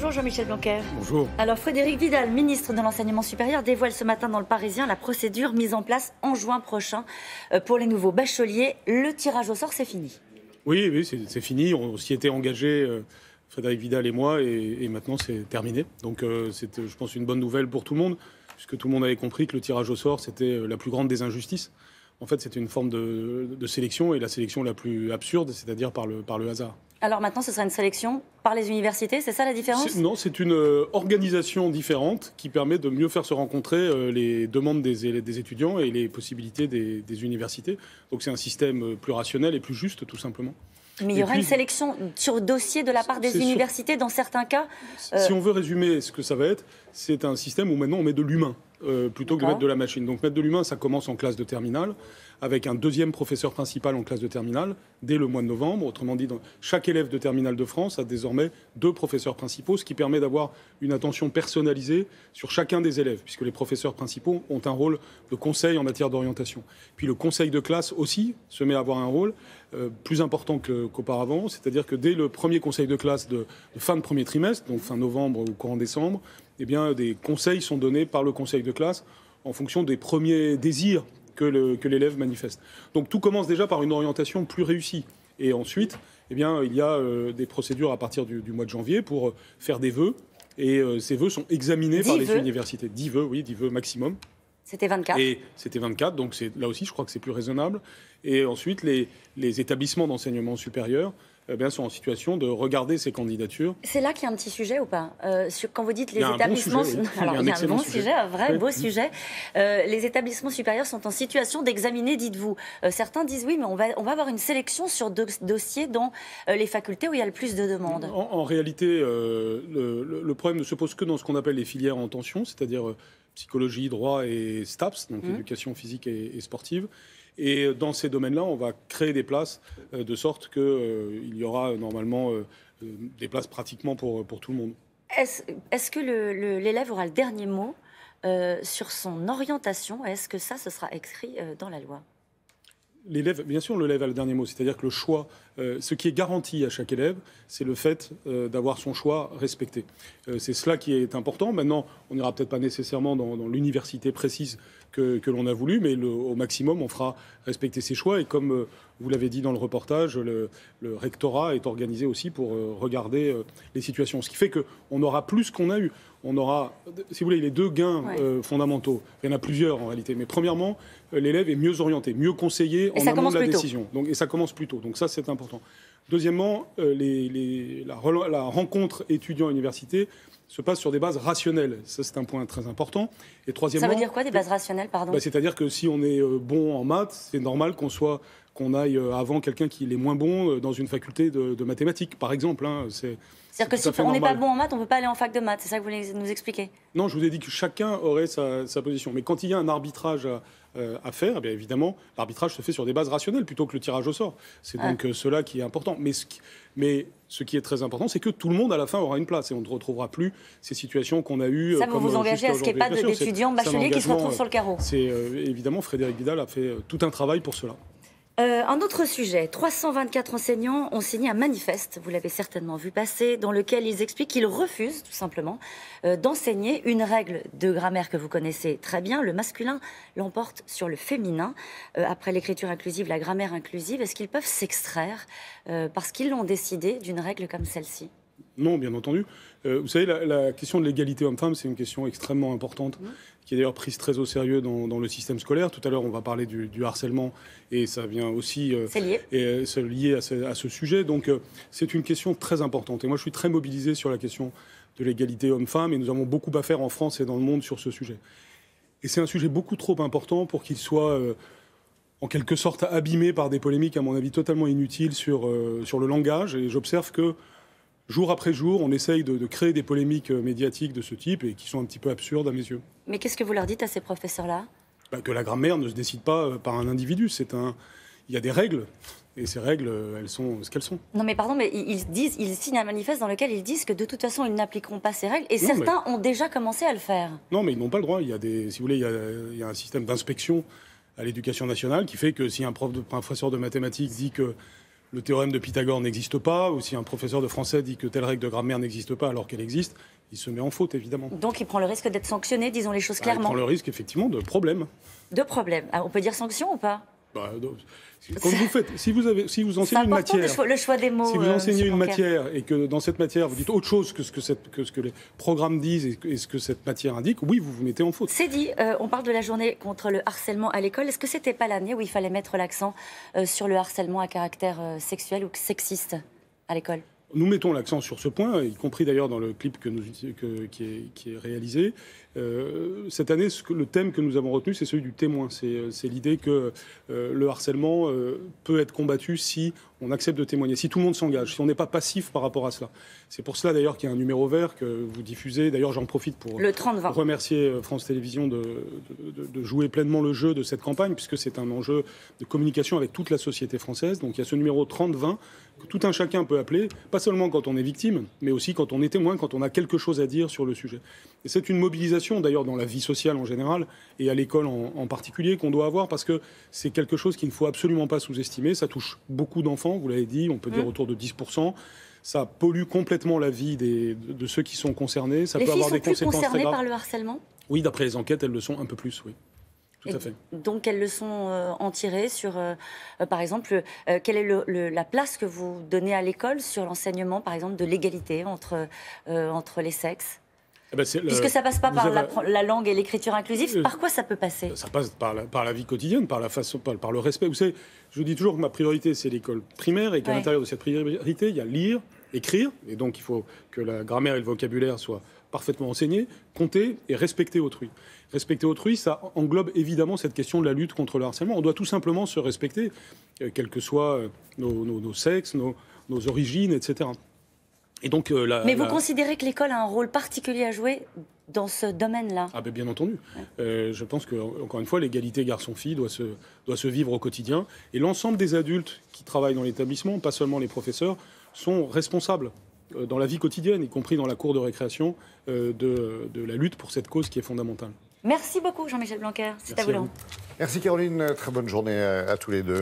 Bonjour Jean-Michel Blanquer. Bonjour. Alors Frédérique Vidal, ministre de l'Enseignement supérieur, dévoile ce matin dans Le Parisien la procédure mise en place en juin prochain pour les nouveaux bacheliers. Le tirage au sort, c'est fini. Oui, c'est fini. On s'y était engagé, Frédérique Vidal et moi, et maintenant c'est terminé. Donc c'est, je pense, une bonne nouvelle pour tout le monde, puisque tout le monde avait compris que le tirage au sort, c'était la plus grande des injustices. En fait, c'était une forme de sélection, et la sélection la plus absurde, c'est-à-dire par le hasard. Alors maintenant, ce sera une sélection par les universités, c'est ça la différence ? Non, c'est une organisation différente qui permet de mieux faire se rencontrer les demandes des étudiants et les possibilités des universités. Donc c'est un système plus rationnel et plus juste, tout simplement. Mais il y aura une sélection sur dossier de la part des universités dans certains cas Si on veut résumer ce que ça va être, c'est un système où maintenant on met de l'humain plutôt que de mettre de la machine. Donc mettre de l'humain, ça commence en classe de terminale, avec un deuxième professeur principal en classe de terminale, dès le mois de novembre. Autrement dit, chaque élève de terminale de France a désormais 2 professeurs principaux, ce qui permet d'avoir une attention personnalisée sur chacun des élèves, puisque les professeurs principaux ont un rôle de conseil en matière d'orientation. Puis le conseil de classe aussi se met à avoir un rôle plus important qu'auparavant, c'est-à-dire que dès le premier conseil de classe de fin de premier trimestre, donc fin novembre ou courant décembre, eh bien, des conseils sont donnés par le conseil de classe en fonction des premiers désirs que l'élève manifeste. Donc tout commence déjà par une orientation plus réussie. Et ensuite, eh bien, il y a des procédures à partir du mois de janvier pour faire des vœux. Et ces vœux sont examinés par les universités. 10 vœux, oui, 10 vœux maximum. C'était 24. Et c'était 24, donc là aussi, je crois que c'est plus raisonnable. Et ensuite, les établissements d'enseignement supérieur sont en situation de regarder ces candidatures. C'est là qu'il y a un petit sujet ou pas quand vous dites les établissements... Alors, il y a un bon sujet, un vrai beau sujet. Les établissements supérieurs sont en situation d'examiner, dites-vous. Certains disent oui, mais on va avoir une sélection sur dossiers dans les facultés où il y a le plus de demandes. En réalité, le problème ne se pose que dans ce qu'on appelle les filières en tension, c'est-à-dire psychologie, droit et STAPS, donc éducation physique et sportive. Et dans ces domaines-là, on va créer des places de sorte qu'il y aura normalement des places pratiquement pour tout le monde. Est-ce que l'élève aura le dernier mot sur son orientation? Est-ce que ce sera écrit dans la loi? L'élève, bien sûr, l'élève a le dernier mot. C'est-à-dire que le choix, ce qui est garanti à chaque élève, c'est le fait d'avoir son choix respecté. C'est cela qui est important. Maintenant, on n'ira peut-être pas nécessairement dans l'université précise que l'on a voulu, mais au maximum, on fera respecter ses choix. Et comme vous l'avez dit dans le reportage, le rectorat est organisé aussi pour regarder les situations. Ce qui fait qu'on aura plus qu'on a eu. On aura, si vous voulez, les 2 gains fondamentaux. Il y en a plusieurs en réalité. Mais premièrement, l'élève est mieux orienté, mieux conseillé en amont de la décision. Et ça commence plus tôt. Donc ça, c'est important. Deuxièmement, la rencontre étudiant-université se passe sur des bases rationnelles. Ça, c'est un point très important. Et troisièmement... Ça veut dire quoi, des bases rationnelles, pardon ? C'est-à-dire que si on est bon en maths, c'est normal qu'on aille avant quelqu'un qui est moins bon dans une faculté de mathématiques, par exemple. C'est-à-dire que si on n'est pas bon en maths, on ne peut pas aller en fac de maths. C'est ça que vous voulez nous expliquer? Non, je vous ai dit que chacun aurait sa position. Mais quand il y a un arbitrage à faire, eh bien évidemment, l'arbitrage se fait sur des bases rationnelles plutôt que le tirage au sort. C'est donc cela qui est important. Mais ce qui est très important, c'est que tout le monde, à la fin, aura une place. Et on ne retrouvera plus ces situations qu'on a eues. Ça, vous vous engagez à ce qu'il n'y ait pas d'étudiants bacheliers qui se retrouvent sur le carreau. C'est évidemment, Frédérique Vidal a fait tout un travail pour cela. Un autre sujet, 324 enseignants ont signé un manifeste, vous l'avez certainement vu passer, dans lequel ils expliquent qu'ils refusent tout simplement d'enseigner une règle de grammaire que vous connaissez très bien, le masculin l'emporte sur le féminin. Après l'écriture inclusive, la grammaire inclusive, est-ce qu'ils peuvent s'extraire parce qu'ils l'ont décidé d'une règle comme celle-ci? Non, bien entendu. Vous savez, la question de l'égalité homme-femme, c'est une question extrêmement importante, qui est d'ailleurs prise très au sérieux dans le système scolaire. Tout à l'heure, on va parler du harcèlement, et ça vient aussi se lier à ce sujet. Donc, c'est une question très importante. Et moi, je suis très mobilisé sur la question de l'égalité homme-femme, et nous avons beaucoup à faire en France et dans le monde sur ce sujet. Et c'est un sujet beaucoup trop important pour qu'il soit... en quelque sorte abîmé par des polémiques, à mon avis, totalement inutiles sur le langage. Et j'observe que jour après jour, on essaye de créer des polémiques médiatiques de ce type et qui sont un petit peu absurdes à mes yeux. Mais qu'est-ce que vous leur dites à ces professeurs-là ? Que la grammaire ne se décide pas par un individu. Il y a des règles. Et ces règles, elles sont ce qu'elles sont. Non mais pardon, mais ils signent un manifeste dans lequel ils disent que de toute façon, ils n'appliqueront pas ces règles. Et certains ont déjà commencé à le faire. Non, mais ils n'ont pas le droit. Si vous voulez, il y a un système d'inspection à l'éducation nationale qui fait que si un professeur de mathématiques dit que le théorème de Pythagore n'existe pas, ou si un professeur de français dit que telle règle de grammaire n'existe pas alors qu'elle existe, il se met en faute, évidemment. Donc il prend le risque d'être sanctionné, disons les choses clairement. Il prend le risque, effectivement, de problèmes. De problèmes. On peut dire sanction ou pas? Quand vous faites, si vous enseignez une matière, le choix des mots. Si vous enseignez une matière et que dans cette matière vous dites autre chose que ce que les programmes disent et ce que cette matière indique, oui, vous vous mettez en faute. C'est dit. On parle de la journée contre le harcèlement à l'école. Est-ce que c'était pas l'année où il fallait mettre l'accent sur le harcèlement à caractère sexuel ou sexiste à l'école? Nous mettons l'accent sur ce point, y compris d'ailleurs dans le clip qui est réalisé. Cette année, le thème que nous avons retenu, c'est celui du témoin. C'est l'idée que le harcèlement peut être combattu si on accepte de témoigner, si tout le monde s'engage, si on n'est pas passif par rapport à cela. C'est pour cela d'ailleurs qu'il y a un numéro vert que vous diffusez. D'ailleurs, j'en profite pour remercier France Télévisions de jouer pleinement le jeu de cette campagne, puisque c'est un enjeu de communication avec toute la société française. Donc il y a ce numéro 30-20 que tout un chacun peut appeler, pas seulement quand on est victime, mais aussi quand on est témoin, quand on a quelque chose à dire sur le sujet. Et c'est une mobilisation, d'ailleurs, dans la vie sociale en général, et à l'école en particulier, qu'on doit avoir, parce que c'est quelque chose qu'il ne faut absolument pas sous-estimer. Ça touche beaucoup d'enfants, vous l'avez dit, on peut dire autour de 10%. Ça pollue complètement la vie de ceux qui sont concernés. Ça peut avoir des conséquences très graves. Les filles sont plus concernées par le harcèlement ? Oui, d'après les enquêtes, elles le sont un peu plus, oui. Tout à fait. Donc elles le sont en tirées sur, par exemple, quelle est la place que vous donnez à l'école sur l'enseignement, par exemple, de l'égalité entre les sexes? Puisque ça passe pas par la langue et l'écriture inclusive, par quoi ça peut passer? Ça passe par la vie quotidienne, par le respect. Vous savez, je dis toujours que ma priorité, c'est l'école primaire et qu'à l'intérieur de cette priorité, il y a lire, écrire, et donc il faut que la grammaire et le vocabulaire soient parfaitement enseignés, compter et respecter autrui. Respecter autrui, ça englobe évidemment cette question de la lutte contre le harcèlement. On doit tout simplement se respecter, quels que soient nos sexes, nos origines, etc. Et donc, mais vous considérez que l'école a un rôle particulier à jouer dans ce domaine-là? Ah ben bien entendu. Ouais. Je pense que, encore une fois, l'égalité garçon-fille doit se vivre au quotidien. Et l'ensemble des adultes qui travaillent dans l'établissement, pas seulement les professeurs, sont responsables dans la vie quotidienne, y compris dans la cour de récréation, de la lutte pour cette cause qui est fondamentale. Merci beaucoup, Jean-Michel Blanquer. C'est à vous. Merci Caroline, très bonne journée à tous les deux.